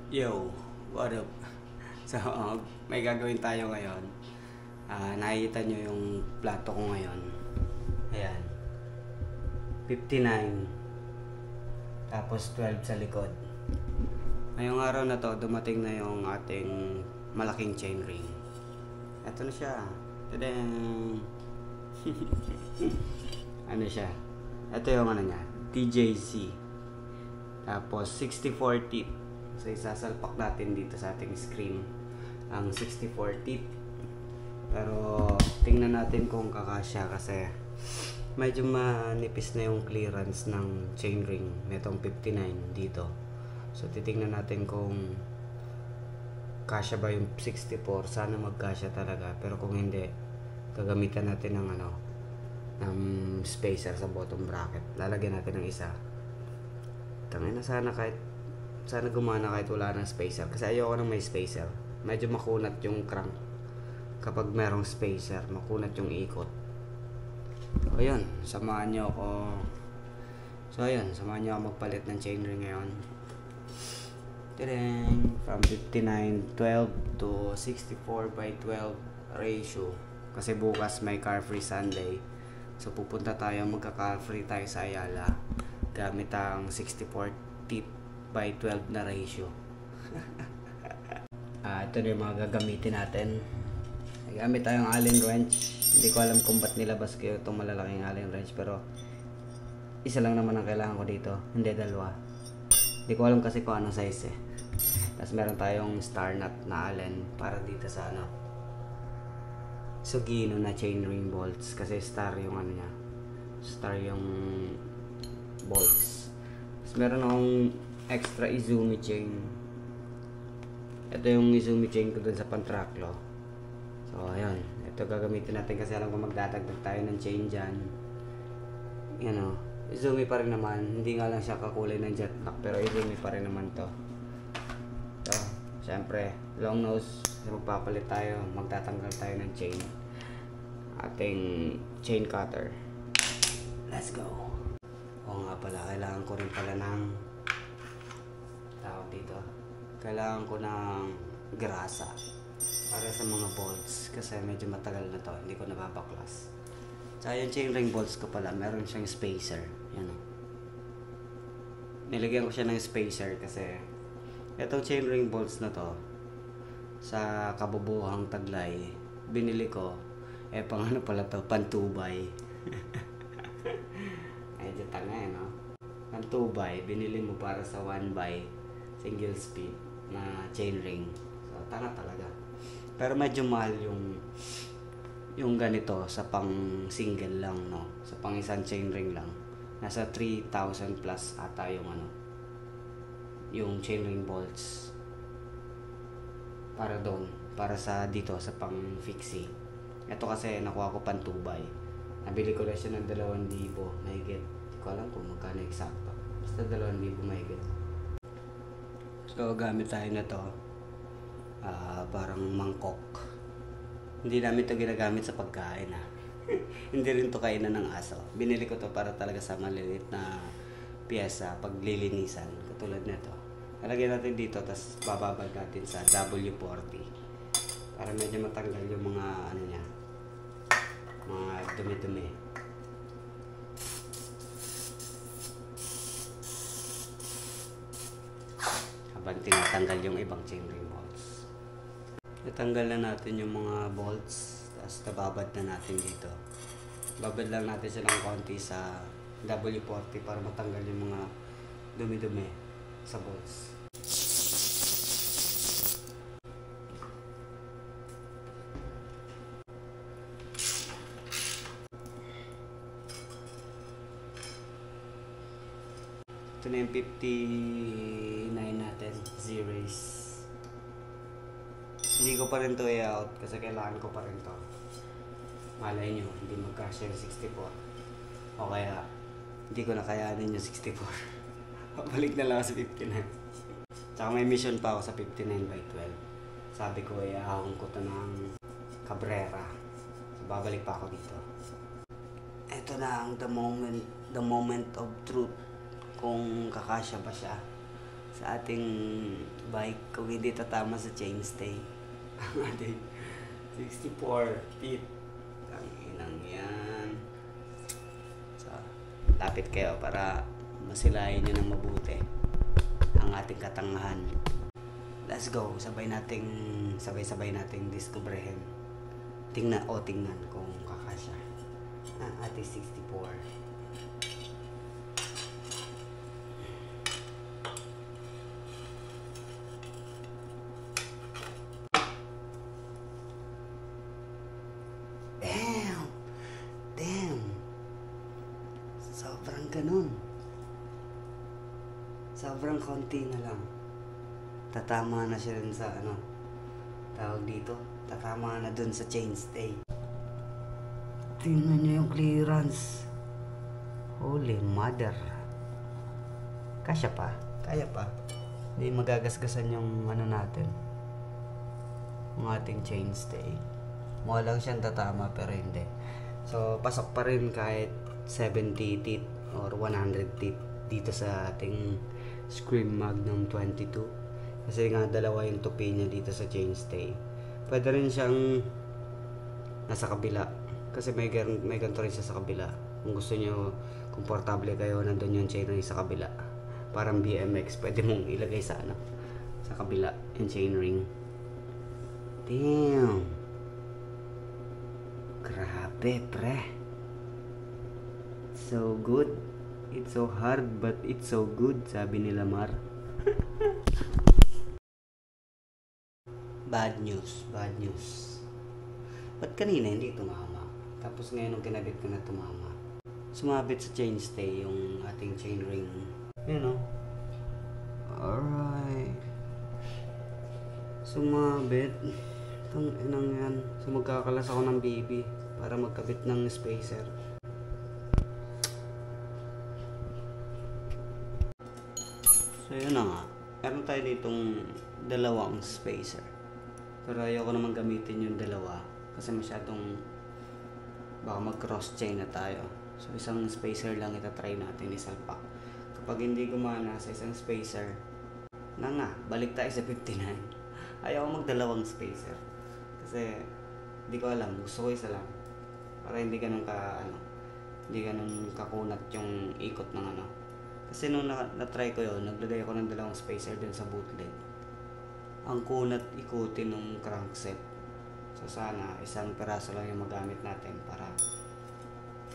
Yo, what up? So, may gagawin tayo ngayon. Nakikita nyo yung plato ko ngayon. Ayan. 59. Tapos 12 sa likod. Ngayong araw na to, dumating na yung ating malaking chain ring. Ito na siya. Tadang! Ano siya? Ito yung ano niya. TJC. Tapos 64 teeth. So isasalpak natin dito sa ating screen ang 64 teeth. Pero tingnan natin kung kakasya kasi medyo manipis na yung clearance ng chain ring nitong 59 dito. So titingnan natin kung kasya ba yung 64. Sana magkasya talaga, pero kung hindi, gagamitan natin ng ng spacer sa bottom bracket. Lalagyan natin ng isa. Tangina, sana gumana kahit wala ng spacer, kasi ayoko nang may spacer. Medyo makunat yung crank kapag merong spacer, makunat yung ikot. So ayun, samahan nyo ako magpalit ng chain ring ngayon. From 59/12 to 64/12 ratio, kasi bukas may car free Sunday. So pupunta tayo, magka-car free tayo sa Ayala gamit ang 64/12 na ratio. Ito na yung mga gagamitin natin. Gamit tayong Allen wrench. Hindi ko alam kung ba't nilabas ko itong malalaking Allen wrench, pero isa lang naman ang kailangan ko dito, hindi dalawa. Hindi ko alam kasi kung anong size eh. Tapos meron tayong star nut na Allen para dito sa Sugino na chain ring bolts, kasi star yung star yung bolts. Tapos meron akong extra Izumi chain. Ito yung Izumi chain ko dun sa Pantraclo. So ayun, ito gagamitin natin kasi alam ko magdadagdag tayo ng chain dyan. Izumi pa rin naman. Hindi nga lang siya kakulay ng jet black, pero Izumi pa rin naman to. So syempre, long nose, magpapalit tayo, magtatanggal tayo ng chain. Ating chain cutter. Let's go. Oo nga pala, kailangan ko rin pala ng kailangan ko ng grasa para sa mga bolts, kasi medyo matagal na to, hindi ko nababaklas. Tsaka yung chain ring bolts ko pala, meron siyang spacer. Yan o. Nilagyan ko siya ng spacer kasi itong chain ring bolts na to, sa kabubuhang taglay, binili ko, pang pala to, pantubay. Medyo tanga no? Pantubay, binili mo para sa 1x single speed na chain ring. So tanga talaga. Pero medyo mahal yung ganito sa pang single lang, no? Sa pang isang chain ring lang. Nasa 3,000 plus ata yung chain ring bolts. Para doon, para sa dito sa pang fixie. Ito kasi nakuha ko pantubay. Nabili ko na siya ng 2,000 mahigit. Hindi ko alam kung magkano eksakto. Basta 2,000 mahigit. So gamit tayo na to. Parang mangkok. Hindi namin to ginagamit sa pagkain Hindi rin to kainan ng aso. Binili ko to para talaga sa maliliit na piyesa paglilinisan. Katulad nito. Lalagyan natin dito, tapos bababad natin sa W40 para medyo matanggal yung mga niya, mga dumi-dumi. Habang tinatanggal yung ibang chain ring bolts. Natanggal na natin yung mga bolts, tapos nababad na natin dito. Babad lang natin siya ng konti sa W40 para matanggal yung mga dumi-dumi sa bolts. Ito na yung 59 natin, Z-Race. Hindi ko pa rin to i-out kasi kailangan ko pa rin to. Malay nyo, hindi magkasya yung 64. O kaya, hindi ko na kayanin yung 64. Balik na lang sa 59. Tsaka may mission pa ako sa 59/12. Sabi ko, i-ahon ko to ng Cabrera. So, babalik pa ako dito. Ito na ang the moment of truth. Kung kakasya ba siya sa ating bike kung hindi tatama sa chainstay. Ang ating 64 feet. Ang inang yan. So, lapit kayo para masilayan nyo ng mabuti ang ating katangahan. Let's go. Sabay nating diskubrehin. Tingnan kung kakasya ang ating 64. Damn. Sobrang ganun. Sobrang konti na lang. Tatama na siya dun sa tawag dito. Tatama na dun sa chainstay. Tingnan niyo yung clearance. Holy mother. Kaya pa. Hindi magagasgasan yung natin. Yung ating chainstay. Mukha lang siyang tatama pero hindi. So, pasok pa rin kahit 70 teeth or 100 teeth dito sa ating Scream Magnum 22. Kasi nga dalawa yung tupi niya dito sa chainstay. Pwede rin siyang nasa kabila. Kasi may ganito rin siya sa kabila. Kung gusto nyo, komportable kayo, nandun yung chainring sa kabila. Parang BMX, pwede mong ilagay sa sa kabila yung chainring. Damn! Grabe, pre. So good. It's so hard, but it's so good, sabi ni Lamar. Bad news. Ba't kanina hindi tumama? Tapos ngayon nung kinabit ko na tumama. Sumabit sa chainstay yung ating chainring. Alright. Sumabit. Itong inang yan. So magkakalas ako ng baby para magkabit ng spacer. So yun na nga. Meron tayo ditong dalawang spacer. Pero ayoko naman gamitin yung dalawa kasi masyadong baka mag-cross chain na tayo. So isang spacer lang itatry natin isalpak. Kapag hindi gumana sa isang spacer, balik tayo sa 59. Ayoko magdalawang spacer. Kasi hindi ko alam, gusto ko isa lang. Para hindi ganun kakunat yung ikot ng Kasi nung na-try ko yun, naglagay ako ng dalawang spacer dun sa bootleg. Ang kunat ikutin ng crankset. So sana isang peraso lang yung magamit natin para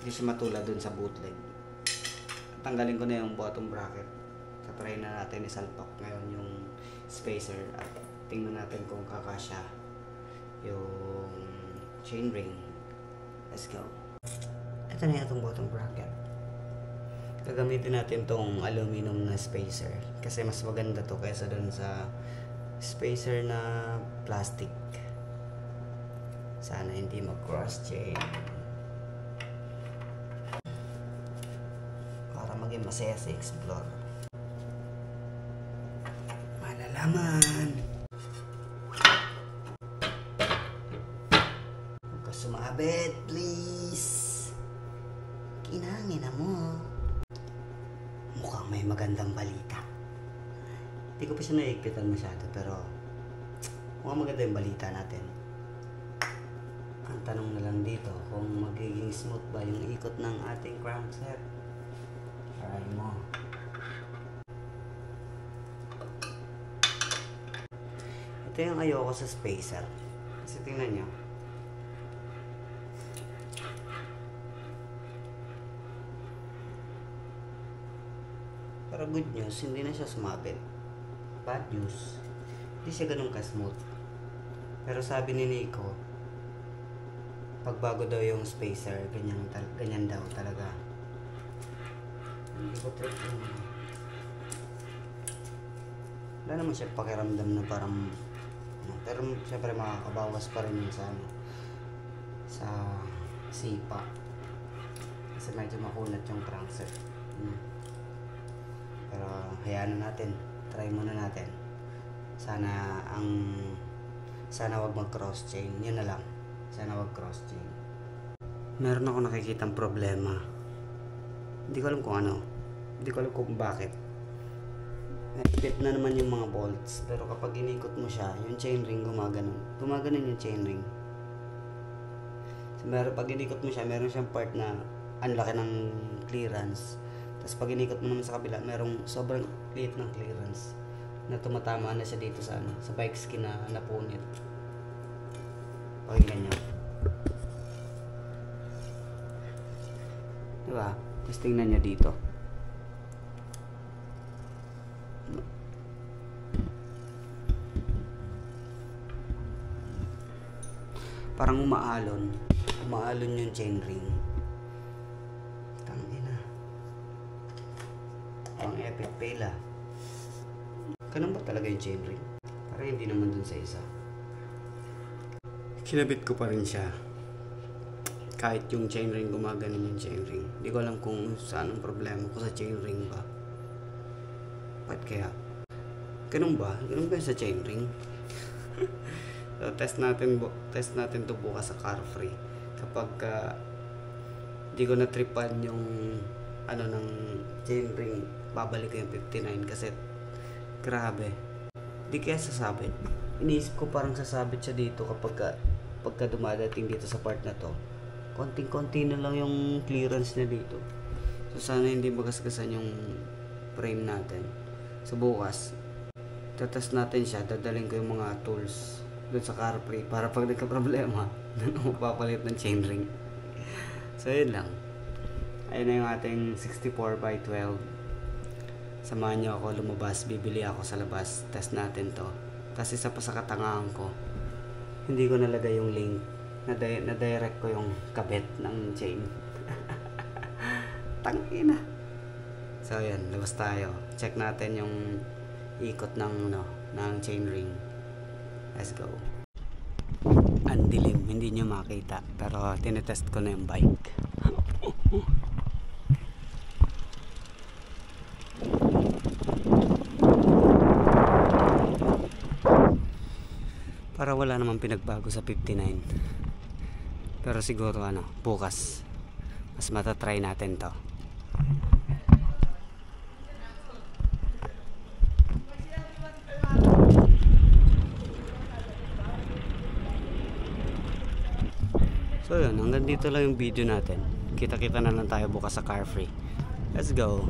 hindi siya matulad dun sa bootleg. Tanggalin ko na yung bottom bracket. Tatry na natin isalpak ngayon yung spacer at tingnan natin kung kakasya yung chainring. Let's go. Ito na yung bottom bracket. Gagamitin natin tong aluminum na spacer kasi mas maganda to kaysa dun sa spacer na plastic. Sana hindi mag-cross chain para maging masaya sa explore. Malalaman. Huwag ka sumabit, please. Kinangin na mo. Mukhang may magandang balita. Hindi ko pa siya naigpitan masyado pero mukhang maganda yung balita natin. Ang tanong na lang dito kung magiging smooth ba yung ikot ng ating crankset. Try mo. Ito yung ayoko sa spacer. Kasi tingnan nyo. Pero good news, hindi na siya sumabit. Bad news, hindi siya ganun ka-smooth. Pero sabi ni Nico, pagbago daw yung spacer, ganyan daw talaga. Hindi ko trip yun. Wala naman siya pakiramdam na parang pero syempre makakabawas pa rin yun sa sipa. Kasi medyo makunat yung crankset. Pero hayaan na natin. Try muna natin. Sana wag mag-cross chain. Yun na lang. Sana wag cross chain. Meron ako nakikitang problema. Hindi ko alam kung ano. Hindi ko alam kung bakit. Fit na naman yung mga bolts, pero kapag inikot mo siya, yung chainring gumaganon yung chainring. So, pag inikot mo siya, meron siyang part na ang laki ng clearance, tapos pag inikot mo naman sa kabila, merong sobrang liit ng clearance na tumatama na siya dito sa sa bike skin na napunit. Pakinggan nyo, diba? Tapos tingnan nyo dito, parang umaalon yung chainring. Tangina, pang epic fail ah. Ganun ba talaga yung chainring? Parang hindi naman dun sa isa. Kinabit ko pa rin siya kahit yung chainring gumaganon yung chainring. Hindi ko alam kung saan ang problema ko sa chainring ba. Ba't kaya? Ganun ba yung sa chainring? So, test natin to bukas sa car free. Kapag di ko na-tripan yung ng chainring, babalik ko yung 59 kasi grabe. Di kaya sasabit. Iniisip ko parang sasabit siya dito pagka dumadating dito sa part na to. Konting-konti na lang yung clearance niya dito. So sana hindi magasgasan yung frame natin. So bukas, tatest natin siya, dadalhin ko yung mga tools doon sa car free para pag nagka-problema doon ako papalit ng chainring. So yun lang, ayun na yung ating 64x12. Samahan nyo ako lumabas, bibili ako sa labas, test natin to. Kasi isa pa sa katangahan ko, hindi ko nalagay yung link na direct ko yung kabit ng chain. Tangina. So yun, labas tayo, check natin yung ikot ng chainring. Let's go. Ang dilim, hindi nyo makita, pero tinetest ko na yung bike. Para wala namang pinagbago sa 59. Pero siguro bukas mas matatry natin to. So yun, hanggang dito lang yung video natin. Kita-kita na lang tayo bukas sa car free. Let's go.